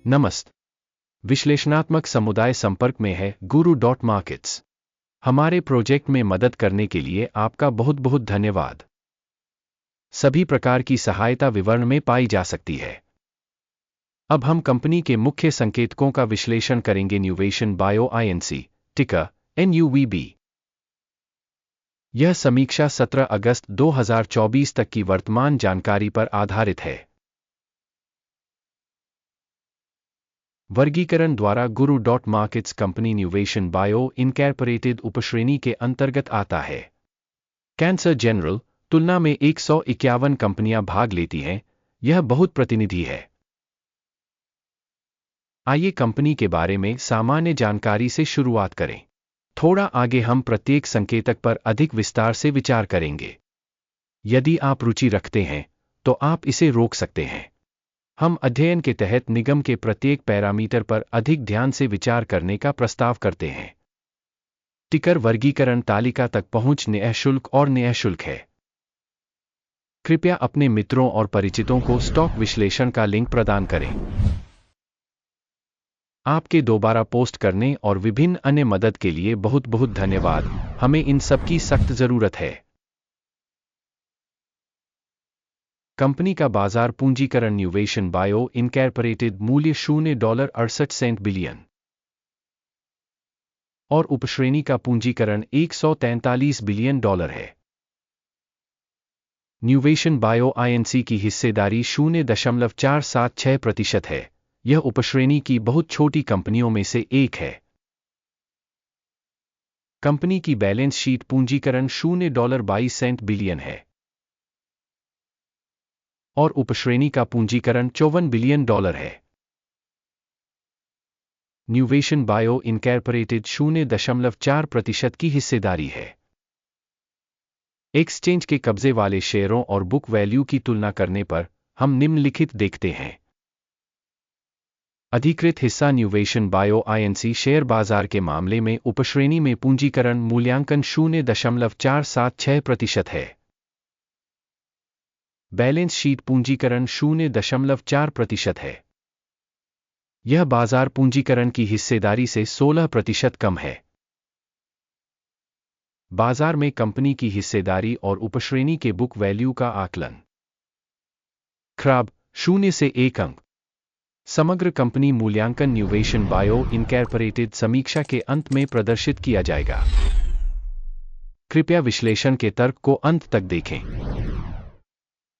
नमस्ते। विश्लेषणात्मक समुदाय संपर्क में है Guru.Markets। हमारे प्रोजेक्ट में मदद करने के लिए आपका बहुत बहुत धन्यवाद। सभी प्रकार की सहायता विवरण में पाई जा सकती है। अब हम कंपनी के मुख्य संकेतकों का विश्लेषण करेंगे। न्यूवेशन बायो INC, टिकर NUVB। यह समीक्षा 17 अगस्त 2024 तक की वर्तमान जानकारी पर आधारित है। वर्गीकरण द्वारा Guru.Markets कंपनी न्यूवेशन बायो इनकॉर्पोरेटेड उपश्रेणी के अंतर्गत आता है। कैंसर जनरल तुलना में 151 कंपनियां भाग लेती हैं। यह बहुत प्रतिनिधि है। आइए कंपनी के बारे में सामान्य जानकारी से शुरुआत करें। थोड़ा आगे हम प्रत्येक संकेतक पर अधिक विस्तार से विचार करेंगे। यदि आप रुचि रखते हैं तो आप इसे रोक सकते हैं। हम अध्ययन के तहत निगम के प्रत्येक पैरामीटर पर अधिक ध्यान से विचार करने का प्रस्ताव करते हैं। टिकर वर्गीकरण तालिका तक पहुंच निःशुल्क और निःशुल्क है। कृपया अपने मित्रों और परिचितों को स्टॉक विश्लेषण का लिंक प्रदान करें। आपके दोबारा पोस्ट करने और विभिन्न अन्य मदद के लिए बहुत बहुत धन्यवाद। हमें इन सब की सख्त जरूरत है। कंपनी का बाजार पूंजीकरण न्यूवेशन बायो इनकॉर्पोरेटेड मूल्य $0.68 बिलियन और उपश्रेणी का पूंजीकरण $143 बिलियन है। न्यूवेशन बायो INC की हिस्सेदारी 0.476% है। यह उपश्रेणी की बहुत छोटी कंपनियों में से एक है। कंपनी की बैलेंस शीट पूंजीकरण $0.22 बिलियन है और उपश्रेणी का पूंजीकरण $54 बिलियन है। न्यूवेशन बायो इनकॉर्पोरेटेड 0.4% की हिस्सेदारी है। एक्सचेंज के कब्जे वाले शेयरों और बुक वैल्यू की तुलना करने पर हम निम्नलिखित देखते हैं। अधिकृत हिस्सा न्यूवेशन बायो INC शेयर बाजार के मामले में उपश्रेणी में पूंजीकरण मूल्यांकन 0.476% है। बैलेंस शीट पूंजीकरण 0.4% है। यह बाजार पूंजीकरण की हिस्सेदारी से 16% कम है। बाजार में कंपनी की हिस्सेदारी और उपश्रेणी के बुक वैल्यू का आकलन। खराब 0 से 1 अंक। समग्र कंपनी मूल्यांकन न्यूवेशन बायो इनकॉर्पोरेटेड समीक्षा के अंत में प्रदर्शित किया जाएगा। कृपया विश्लेषण के तर्क को अंत तक देखें।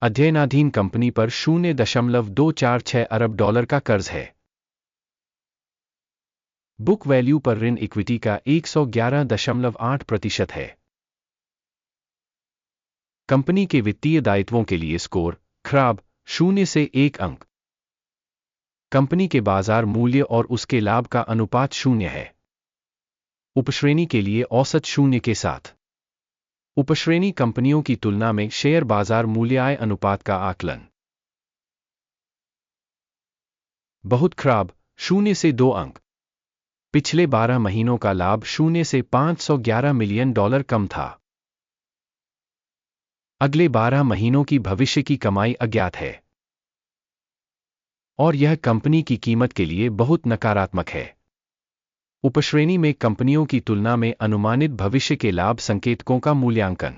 अध्ययनाधीन कंपनी पर $0.246 अरब का कर्ज है। बुक वैल्यू पर ऋण इक्विटी का 111.8% है। कंपनी के वित्तीय दायित्वों के लिए स्कोर खराब 0 से 1 अंक। कंपनी के बाजार मूल्य और उसके लाभ का अनुपात 0 है। उपश्रेणी के लिए औसत 0 के साथ। उपश्रेणी कंपनियों की तुलना में शेयर बाजार मूल्य आय अनुपात का आकलन। बहुत खराब 0 से 2 अंक। पिछले 12 महीनों का लाभ 0 से $511 मिलियन कम था। अगले 12 महीनों की भविष्य की कमाई अज्ञात है और यह कंपनी की कीमत के लिए बहुत नकारात्मक है। उपश्रेणी में कंपनियों की तुलना में अनुमानित भविष्य के लाभ संकेतकों का मूल्यांकन।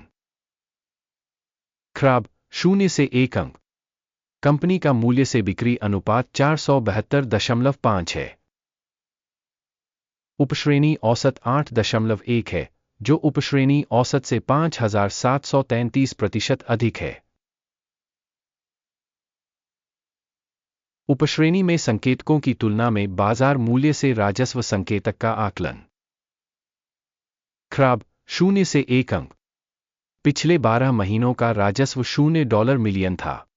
खराब 0 से 1 अंक। कंपनी का मूल्य से बिक्री अनुपात 472.5 है। उपश्रेणी औसत 8.1 है, जो उपश्रेणी औसत से 5,733% अधिक है। उपश्रेणी में संकेतकों की तुलना में बाजार मूल्य से राजस्व संकेतक का आकलन। खराब 0 से 1 अंक। पिछले 12 महीनों का राजस्व $0 मिलियन था।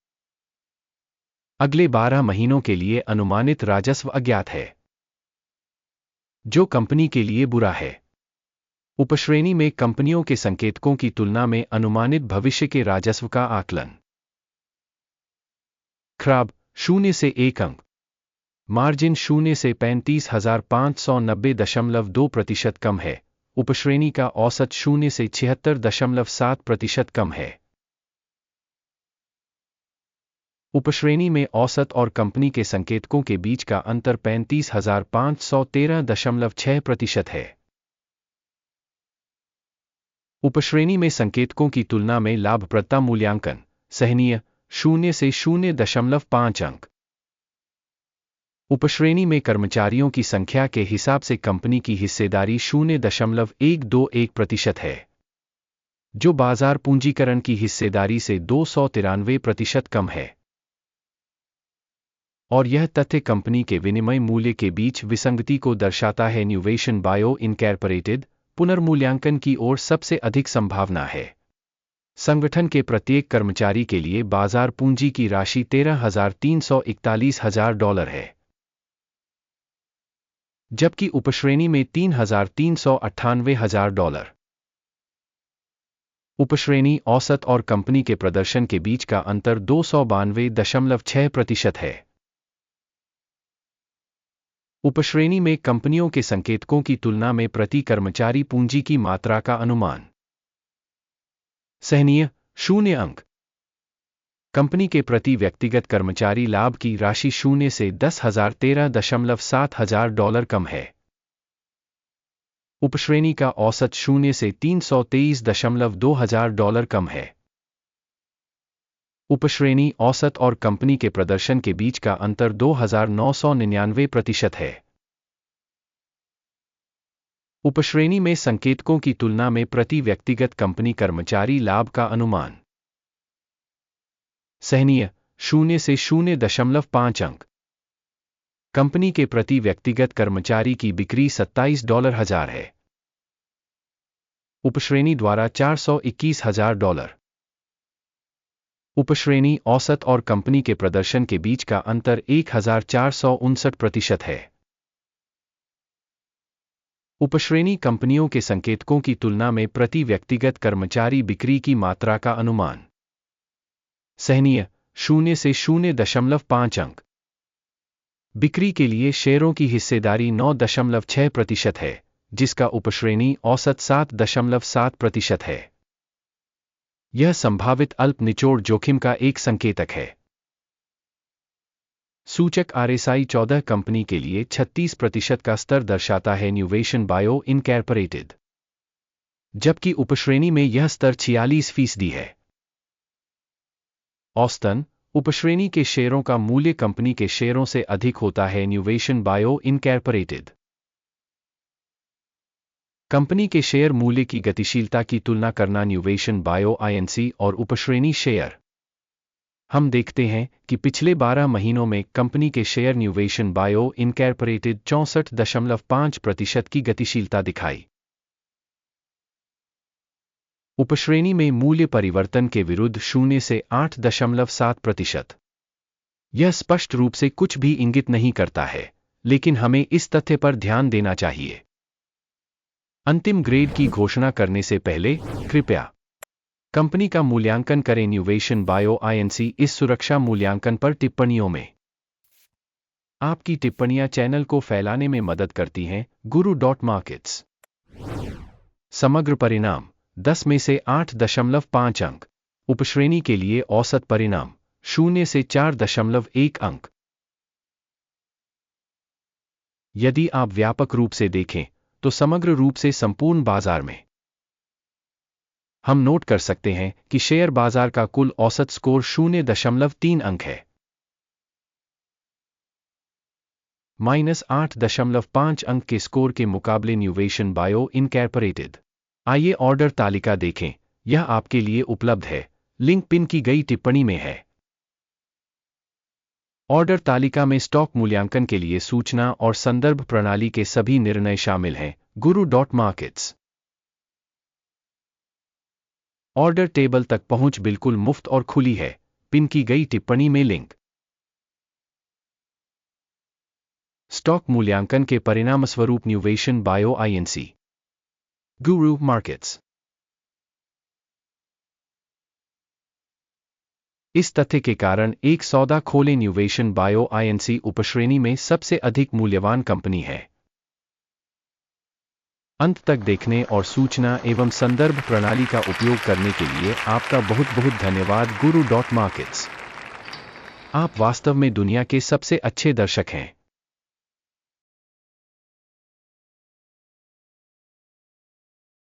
अगले 12 महीनों के लिए अनुमानित राजस्व अज्ञात है, जो कंपनी के लिए बुरा है। उपश्रेणी में कंपनियों के संकेतकों की तुलना में अनुमानित भविष्य के राजस्व का आकलन। खराब 0 से 1 अंक। मार्जिन 0 से 35,590.2% कम है। उपश्रेणी का औसत 0 से 76.7% कम है। उपश्रेणी में औसत और कंपनी के संकेतकों के बीच का अंतर 35,513.6% है। उपश्रेणी में संकेतकों की तुलना में लाभप्रदता मूल्यांकन सहनीय 0 से 0.5 अंक। उपश्रेणी में कर्मचारियों की संख्या के हिसाब से कंपनी की हिस्सेदारी 0.121% है, जो बाजार पूंजीकरण की हिस्सेदारी से 293% कम है। और यह तथ्य कंपनी के विनिमय मूल्य के बीच विसंगति को दर्शाता है। न्यूवेशन बायो इनकॉर्पोरेटेड पुनर्मूल्यांकन की ओर सबसे अधिक संभावना है। संगठन के प्रत्येक कर्मचारी के लिए बाजार पूंजी की राशि $13,341,000 है, जबकि उपश्रेणी में $3,398,000। उपश्रेणी औसत और कंपनी के प्रदर्शन के बीच का अंतर 292.6% है। उपश्रेणी में कंपनियों के संकेतकों की तुलना में प्रति कर्मचारी पूंजी की मात्रा का अनुमान सहनीय 0 अंक। कंपनी के प्रति व्यक्तिगत कर्मचारी लाभ की राशि 0 से 10,013.7 डॉलर कम है। उपश्रेणी का औसत 0 से 323.2 डॉलर कम है। उपश्रेणी औसत और कंपनी के प्रदर्शन के बीच का अंतर 2,999% है। उपश्रेणी में संकेतकों की तुलना में प्रति व्यक्तिगत कंपनी कर्मचारी लाभ का अनुमान सहनीय 0 से 0.5 अंक। कंपनी के प्रति व्यक्तिगत कर्मचारी की बिक्री $27,000 है। उपश्रेणी द्वारा $421,000। उपश्रेणी औसत और कंपनी के प्रदर्शन के बीच का अंतर 1,459% है। उपश्रेणी कंपनियों के संकेतकों की तुलना में प्रति व्यक्तिगत कर्मचारी बिक्री की मात्रा का अनुमान सहनीय 0 से 0.5 अंक। बिक्री के लिए शेयरों की हिस्सेदारी 9.6% है, जिसका उपश्रेणी औसत 7.7% है। यह संभावित अल्प निचोड़ जोखिम का एक संकेतक है। सूचक RSI 14 कंपनी के लिए 36% का स्तर दर्शाता है। न्यूवेशन बायो इनकॉर्पोरेटेड, जबकि उपश्रेणी में यह स्तर 46% है। औसतन उपश्रेणी के शेयरों का मूल्य कंपनी के शेयरों से अधिक होता है। न्यूवेशन बायो इनकॉर्पोरेटेड कंपनी के शेयर मूल्य की गतिशीलता की तुलना करना। न्यूवेशन बायो INC और उपश्रेणी शेयर। हम देखते हैं कि पिछले 12 महीनों में कंपनी के शेयर न्यूवेशन बायो इनकॉर्पोरेटेड 64.5% की गतिशीलता दिखाई। उपश्रेणी में मूल्य परिवर्तन के विरुद्ध 0 से 8.7%। यह स्पष्ट रूप से कुछ भी इंगित नहीं करता है, लेकिन हमें इस तथ्य पर ध्यान देना चाहिए। अंतिम ग्रेड की घोषणा करने से पहले कृपया कंपनी का मूल्यांकन करें। न्यूवेशन बायो INC इस सुरक्षा मूल्यांकन पर टिप्पणियों में आपकी टिप्पणियां चैनल को फैलाने में मदद करती हैं। Guru.markets समग्र परिणाम 10 में से 8.5 अंक। उपश्रेणी के लिए औसत परिणाम 0 से 4.1 अंक। यदि आप व्यापक रूप से देखें तो समग्र रूप से संपूर्ण बाजार में हम नोट कर सकते हैं कि शेयर बाजार का कुल औसत स्कोर 0.3 अंक है, -8.5 अंक के स्कोर के मुकाबले। न्यूवेशन बायो इनकॉर्पोरेटेड। आइए ऑर्डर तालिका देखें, यह आपके लिए उपलब्ध है, लिंक पिन की गई टिप्पणी में है। ऑर्डर तालिका में स्टॉक मूल्यांकन के लिए सूचना और संदर्भ प्रणाली के सभी निर्णय शामिल हैं। Guru.markets ऑर्डर टेबल तक पहुंच बिल्कुल मुफ्त और खुली है। पिन की गई टिप्पणी में लिंक। स्टॉक मूल्यांकन के परिणामस्वरूप न्यूवेशन बायो INC Guru Markets। इस तथ्य के कारण एक सौदा खोलें। न्यूवेशन बायो INC उपश्रेणी में सबसे अधिक मूल्यवान कंपनी है। अंत तक देखने और सूचना एवं संदर्भ प्रणाली का उपयोग करने के लिए आपका बहुत बहुत धन्यवाद। Guru.markets। आप वास्तव में दुनिया के सबसे अच्छे दर्शक हैं।